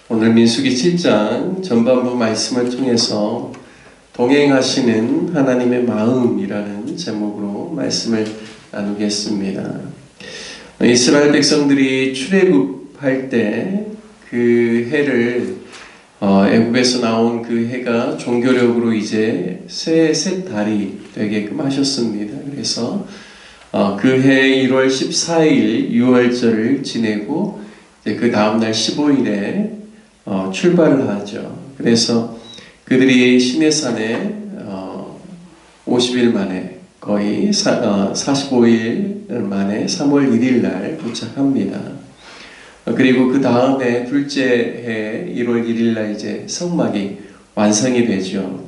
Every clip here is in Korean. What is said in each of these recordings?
오늘 민수기 7장 전반부 말씀을 통해서 동행하시는 하나님의 마음이라는 제목으로 말씀을 나누겠습니다. 이스라엘 백성들이 출애굽할 때 그 해를 애굽에서 나온 그 해가 종교력으로 이제 새 달이 되게끔 하셨습니다. 그래서 그 해 1월 14일 유월절을 지내고 그 다음날 15일에 출발을 하죠. 그래서 그들이 시내산에 50일 만에 거의 45일 만에 3월 1일 날 도착합니다. 그리고 그 다음에 둘째 해 1월 1일 날 이제 성막이 완성이 되죠.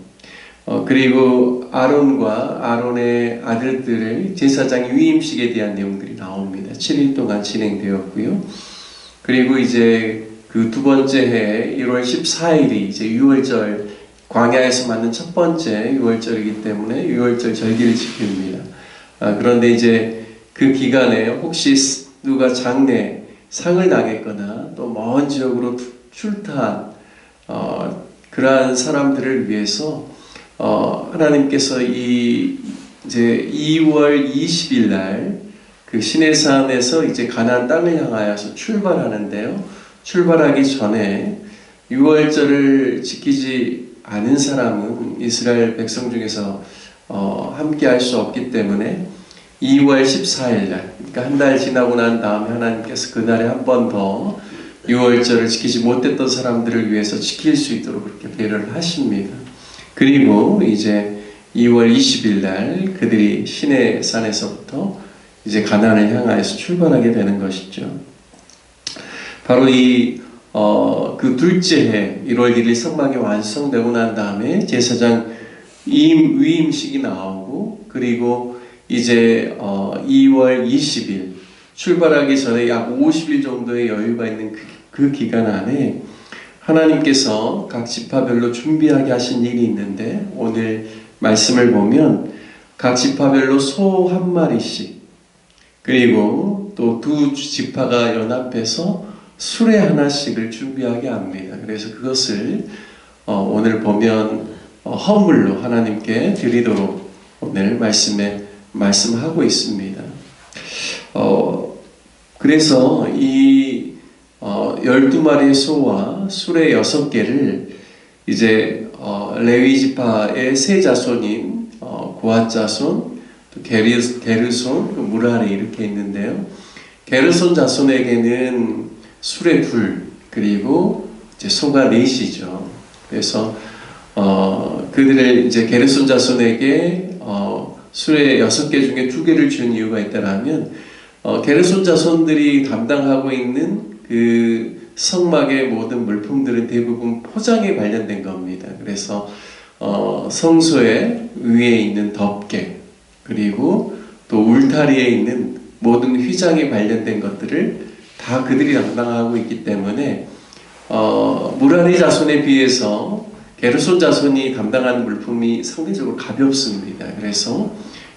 그리고 아론의 아들들을 제사장 위임식에 대한 내용들이 나옵니다. 7일 동안 진행되었고요. 그리고 이제 그 두 번째 해 1월 14일이 이제 유월절, 광야에서 맞는 첫 번째 유월절이기 때문에 유월절 절기를 지킵니다. 그런데 이제 그 기간에 혹시 누가 장래 상을 당했거나 또 먼 지역으로 출타한 그러한 사람들을 위해서 하나님께서 이제 2월 20일 날 그 시내산에서 이제 가나안 땅을 향하여서 출발하는데요. 출발하기 전에 유월절을 지키지 않은 사람은 이스라엘 백성 중에서 함께 할 수 없기 때문에 2월 14일 날, 그러니까 한 달 지나고 난 다음에 하나님께서 그날에 한 번 더 유월절을 지키지 못했던 사람들을 위해서 지킬 수 있도록 그렇게 배려를 하십니다. 그리고 이제 2월 20일 날 그들이 시내산에서부터 이제 가나안을 향하여서 출발하게 되는 것이죠. 바로 그 둘째 해 1월 1일 성막이 완성되고 난 다음에 제사장 위임식이 나오고, 그리고 이제 2월 20일 출발하기 전에 약 50일 정도의 여유가 있는 그 기간 안에 하나님께서 각 지파별로 준비하게 하신 일이 있는데, 오늘 말씀을 보면 각 지파별로 소 한 마리씩, 그리고 또 두 지파가 연합해서 수레 하나씩을 준비하게 합니다. 그래서 그것을 오늘 보면 헌물로 하나님께 드리도록 오늘 말씀하고 있습니다. 그래서 이 12마리의 소와 수레 6개를 이제 레위 지파의 세 자손인 고핫 자손, 또 게르손, 무라리 이렇게 있는데요. 게르손 자손에게는 수레 2, 그리고 이제 소가 4이죠. 그래서 그들을 이제 게르손 자손에게 수레 6개 중에 2개를 준 이유가 있다라면, 게르손 자손들이 담당하고 있는 그 성막의 모든 물품들은 대부분 포장에 관련된 겁니다. 그래서 성소의 위에 있는 덮개, 그리고 또 울타리에 있는 모든 휘장에 관련된 것들을 다 그들이 담당하고 있기 때문에 무라리 자손에 비해서 게르손 자손이 담당하는 물품이 상대적으로 가볍습니다. 그래서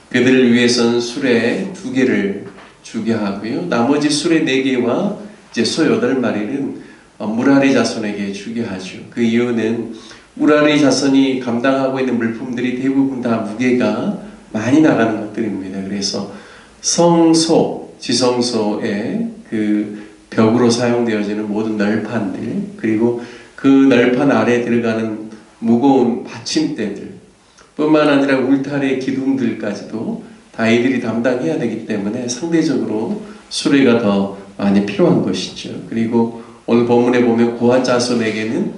그들을 위해서는 수레 2개를 주게 하고요. 나머지 수레 4개와 이제 소 8마리는 무라리 자손에게 주게 하죠. 그 이유는 무라리 자손이 감당하고 있는 물품들이 대부분 다 무게가 많이 나가는 것들입니다. 그래서 성소, 지성소의 그 벽으로 사용되어지는 모든 널판들, 그리고 그 널판 아래에 들어가는 무거운 받침대들 뿐만 아니라 울타리의 기둥들까지도 다 이들이 담당해야 되기 때문에 상대적으로 수레가 더 많이 필요한 것이죠. 그리고 오늘 본문에 보면 고핫 자손에게는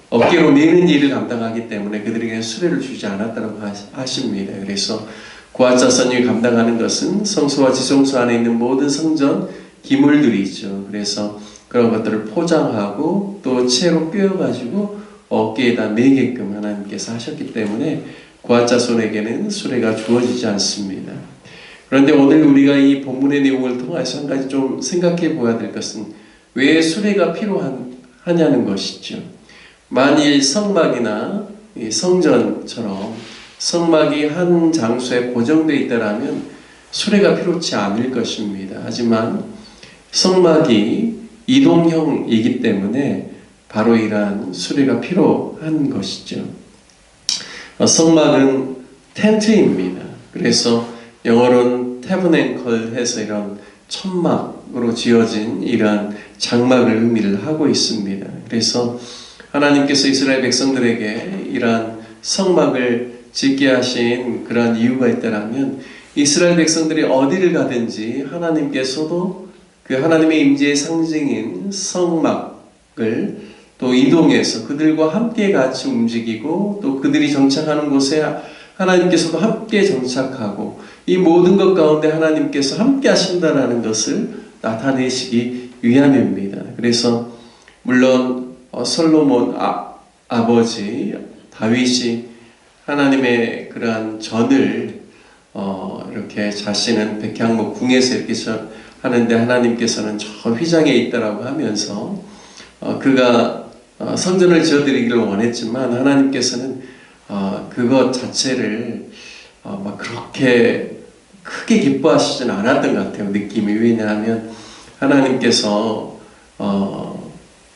어깨로 내는 일을 담당하기 때문에 그들에게는 수레를 주지 않았다고 하십니다. 그래서 고핫 자손이 감당하는 것은 성소와 지성소 안에 있는 모든 성전 기물들이죠. 그래서 그런 것들을 포장하고 또 채로 꿰어가지고 어깨에다 매게끔 하나님께서 하셨기 때문에 고핫 자손에게는 수레가 주어지지 않습니다. 그런데 오늘 우리가 이 본문의 내용을 통해서 한 가지 좀 생각해 보아야 될 것은 왜 수레가 필요하냐는 것이죠. 만일 성막이나 성전처럼 성막이 한 장소에 고정되어 있다면 수레가 필요치 않을 것입니다. 하지만 성막이 이동형이기 때문에 바로 이러한 수레가 필요한 것이죠. 성막은 텐트입니다. 그래서 영어로는 태브냉컬 해서 이런 천막으로 지어진 이러한 장막을 의미를 하고 있습니다. 그래서 하나님께서 이스라엘 백성들에게 이러한 성막을 짓게 하신 그러한 이유가 있다면 이스라엘 백성들이 어디를 가든지 하나님께서도 그 하나님의 임재의 상징인 성막을 또 이동해서 그들과 함께 같이 움직이고 또 그들이 정착하는 곳에 하나님께서도 함께 정착하고 이 모든 것 가운데 하나님께서 함께 하신다라는 것을 나타내시기 위함입니다. 그래서 물론 솔로몬 아버지 다윗이 하나님의 그러한 전을 이렇게 자신은 백향목 궁에서 이렇게 하는데 하나님께서는 저 휘장에 있다라고 하면서 그가 성전을 지어드리기를 원했지만 하나님께서는 그것 자체를 막 그렇게 크게 기뻐하시진 않았던 것 같아요. 느낌이. 왜냐하면 하나님께서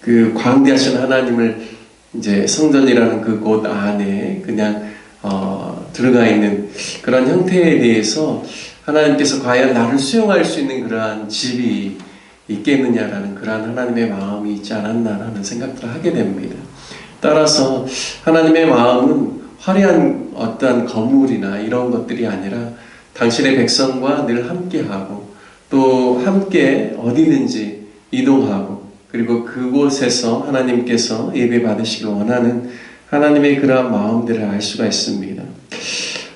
그 광대하신 하나님을 이제 성전이라는 그 곳 안에 그냥 들어가 있는 그런 형태에 대해서 하나님께서 과연 나를 수용할 수 있는 그러한 집이 있겠느냐라는 그러한 하나님의 마음이 있지 않았나라는 생각들을 하게 됩니다. 따라서 하나님의 마음은 화려한 어떠한 건물이나 이런 것들이 아니라 당신의 백성과 늘 함께하고 또 함께 어디든지 이동하고 그리고 그곳에서 하나님께서 예배 받으시길 원하는 하나님의 그러한 마음들을 알 수가 있습니다.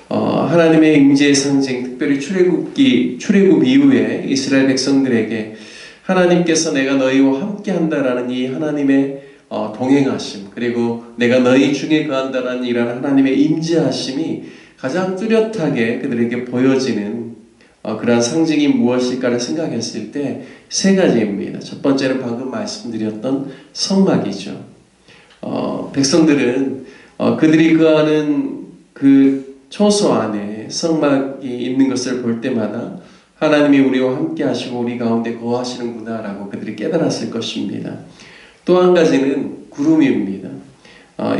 하나님의 임재의 상징, 특별히 출애굽 이후에 이스라엘 백성들에게 하나님께서 내가 너희와 함께 한다라는 이 하나님의 동행하심, 그리고 내가 너희 중에 거한다라는 이러한 하나님의 임재하심이 가장 뚜렷하게 그들에게 보여지는 그러한 상징이 무엇일까를 생각했을 때 세 가지입니다. 첫 번째는 방금 말씀드렸던 성막이죠. 백성들은 그들이 거하는 그 초소 안에 성막이 있는 것을 볼 때마다 하나님이 우리와 함께 하시고 우리 가운데 거하시는구나 라고 그들이 깨달았을 것입니다. 또 한 가지는 구름입니다.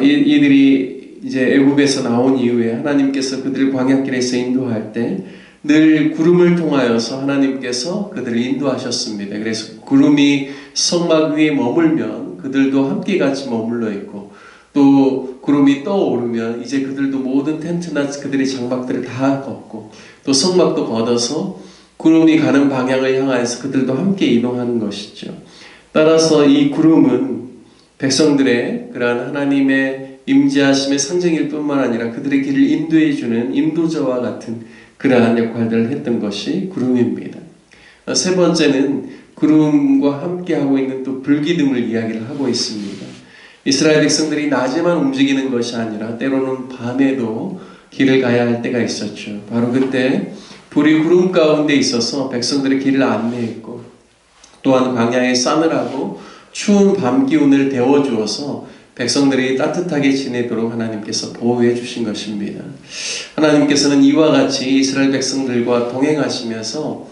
이들이 이제 애굽에서 나온 이후에 하나님께서 그들을 광야길에서 인도할 때 늘 구름을 통하여서 하나님께서 그들을 인도하셨습니다. 그래서 구름이 성막 위에 머물면 그들도 함께 같이 머물러 있고 또 구름이 떠오르면 이제 그들도 모든 텐트나 그들의 장막들을 다 걷고 또 성막도 걷어서 구름이 가는 방향을 향하여서 그들도 함께 이동하는 것이죠. 따라서 이 구름은 백성들의 그러한 하나님의 임재하심의 상징일 뿐만 아니라 그들의 길을 인도해 주는 인도자와 같은 그러한 역할들을 했던 것이 구름입니다. 세 번째는 구름과 함께하고 있는 또 불기둥을 이야기를 하고 있습니다. 이스라엘 백성들이 낮에만 움직이는 것이 아니라 때로는 밤에도 길을 가야 할 때가 있었죠. 바로 그때 불이 구름 가운데 있어서 백성들의 길을 안내했고 또한 광야의 싸늘하고 추운 밤 기운을 데워주어서 백성들이 따뜻하게 지내도록 하나님께서 보호해 주신 것입니다. 하나님께서는 이와 같이 이스라엘 백성들과 동행하시면서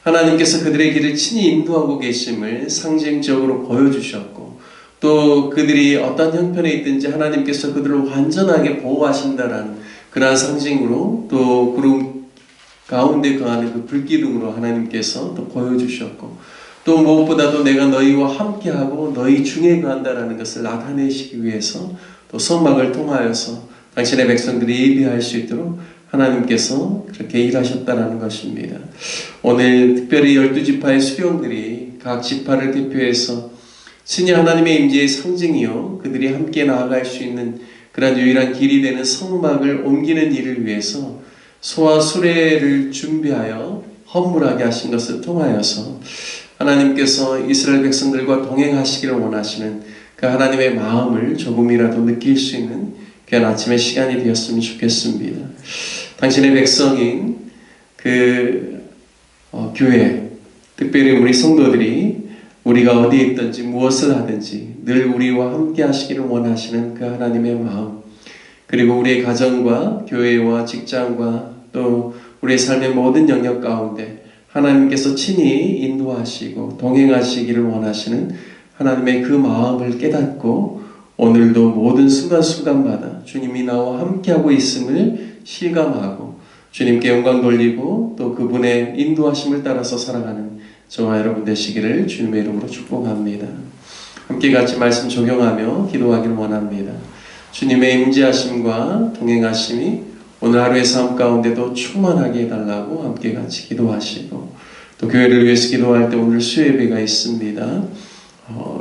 하나님께서 그들의 길을 친히 인도하고 계심을 상징적으로 보여주셨고 또 그들이 어떤 형편에 있든지 하나님께서 그들을 완전하게 보호하신다라는 그러한 상징으로 또 구름 가운데 거하는 그 불기둥으로 하나님께서 또 보여주셨고 또 무엇보다도 내가 너희와 함께하고 너희 중에 거한다라는 것을 나타내시기 위해서 또 성막을 통하여서 당신의 백성들이 예배할 수 있도록 하나님께서 그렇게 일하셨다라는 것입니다. 오늘 특별히 12지파의 수령들이 각 지파를 대표해서 친히 하나님의 임재의 상징이요 그들이 함께 나아갈 수 있는 그런 유일한 길이 되는 성막을 옮기는 일을 위해서 소와 수레를 준비하여 헌물하게 하신 것을 통하여서 하나님께서 이스라엘 백성들과 동행하시기를 원하시는 그 하나님의 마음을 조금이라도 느낄 수 있는 귀한 아침의 시간이 되었으면 좋겠습니다. 당신의 백성인 그 교회, 특별히 우리 성도들이 우리가 어디에 있든지 무엇을 하든지 늘 우리와 함께 하시기를 원하시는 그 하나님의 마음, 그리고 우리의 가정과 교회와 직장과 또 우리의 삶의 모든 영역 가운데 하나님께서 친히 인도하시고 동행하시기를 원하시는 하나님의 그 마음을 깨닫고 오늘도 모든 순간순간마다 주님이 나와 함께하고 있음을 실감하고 주님께 영광 돌리고 또 그분의 인도하심을 따라서 살아가는 저와 여러분 되시기를 주님의 이름으로 축복합니다. 함께 같이 말씀 적용하며 기도하기를 원합니다. 주님의 임재하심과 동행하심이 오늘 하루의 삶 가운데도 충만하게 해달라고 함께 같이 기도하시고 또 교회를 위해서 기도할 때 오늘 수예배가 있습니다.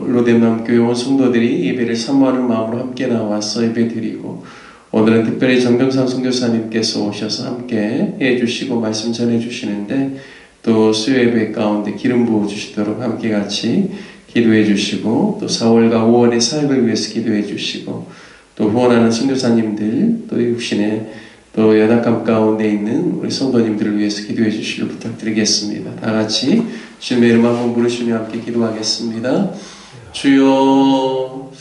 로뎀남 교회 온 성도들이 예배를 사모하는 마음으로 함께 나와서 예배드리고 오늘은 특별히 정병상 선교사님께서 오셔서 함께 해주시고 말씀 전해주시는데 또 수요예배 가운데 기름 부어주시도록 함께 같이 기도해 주시고 또 4월과 5월의 사역을 위해서 기도해 주시고 또 후원하는 선교사님들 또 육신의 또 연약함 가운데 있는 우리 성도님들을 위해서 기도해 주시길 부탁드리겠습니다. 다 같이 주님의 이름 한번 부르시며 함께 기도하겠습니다. 주여